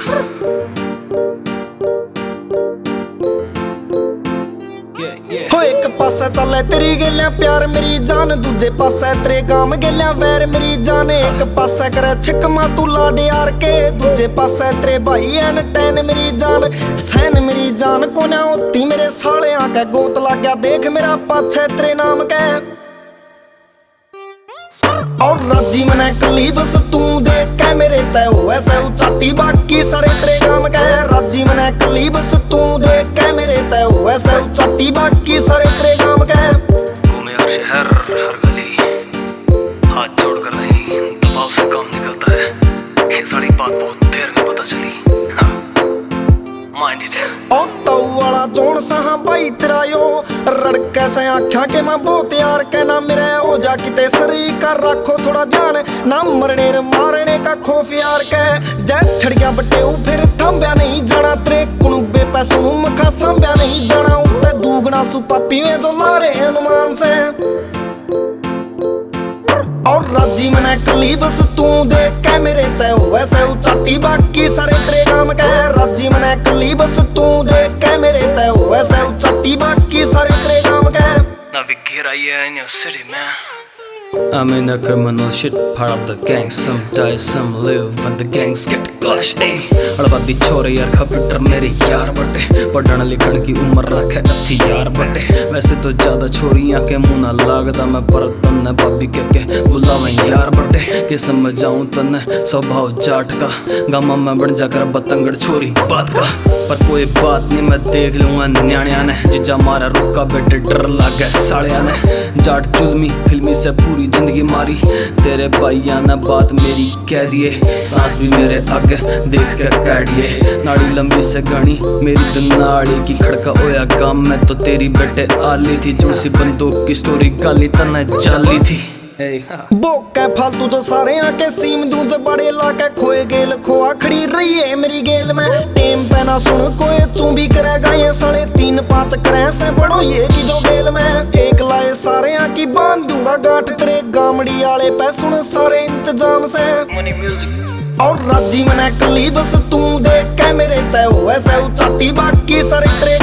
हो एक पासा चले तेरी गेलियां प्यार मेरी जान, दूजे पासा तेरे गाम गेलियां वैर मेरी जान। एक पासा करे छिकमा तू लाड यार के, दूजे पासा तेरे भाई एन टैन मेरी जान। सहन मेरी जान को ना होती मेरे साले आके गोत लग गया देख मेरा पाछे तेरे नाम के। और राजी मने कली बस तू देख के मेरे तय हो ऐसे उचाटी बाकी सारे तेरे काम के। राजी मने कली बस तू देख के मेरे तय हो ऐसे उचाटी बाकी सारे तेरे काम के। घूमे हर शहर हर गली, हाथ जोड़ कर नहीं दबाव से काम निकलता है। ये सारी बात बहुत देर में पता चली। और तो वाला जोन सहा भाई तेरा यो रड़के से आख्या के मैं बहुत यार कहना मेरे हो जा किते शरीर का रखो थोड़ा ध्यान ना मरने मारने का खौफ यार के। जैस छड़ गया बटे फिर थम्ब्या नहीं जाना तेरे कुणबे पैसों मखा संभ्या नहीं जाना। उसे दूगना सुपा पीवे जो लारे हनुमान से। और राजी मने कली बस तू देख के मेरे तय हो वैसे उचाटी बाकी सारे तेरे काम के। राजी मने कली बस तू देख के मेरे तय हो वैसे उचाटी बाकी सारे तेरे काम के। Now we get out here in your city, man. I'm in the criminal shit, part of the gang. Some die, some live, and the gangs get clashed. अड़बादी छोरे यार कंप्यूटर मेरे यार बटे, पढ़ने लिखने की उम्र रखे अथी यार बटे। वैसे तो ज्यादा छोरियां के मुँह ना लागदा, मैं पर तन्ने भाभी के बुलावे यार बटे। कि समझाऊं तन्ने स्वभाव जाट का, गामा में बन जाकर बतंगड़ छोरी बात का। पर कोई बात नहीं मैं देख लूंगा न्याणिया ने, जिजा मारा रुका बेटे डर लागे सालिया ने। जाट चुलमी फिल्मी से पूरी जिंदगी मारी, तेरे भाइया ने बात मेरी कह दिए। सांस भी मेरे आगे देख के काटिए, नाड़ी लंबी से गानी मेरी नाड़ी की खड़का होया काम में तो तेरी बेटे आली थी। जुड़सी बंदूक की स्टोरी गाली तने जाली थी। बोके फालतू जो सारे आके सीम दूज बड़े लाके खोए गेल खोआ खड़ी रही है मेरी गेल में। टेम पे ना सुन कोई चूंबी करेगा ये साढ़े 3-5 करे से बड़ो ये की जो गेल में। एक लाए सारे आकी बांध दूंगा गांठ तेरे गामड़ी आले पे सुन सारे इंतजाम से। Money music. और राजी मने कली बस तू देख के मेरे तय हो ऐसे उचाटी बाकी सारे तेरे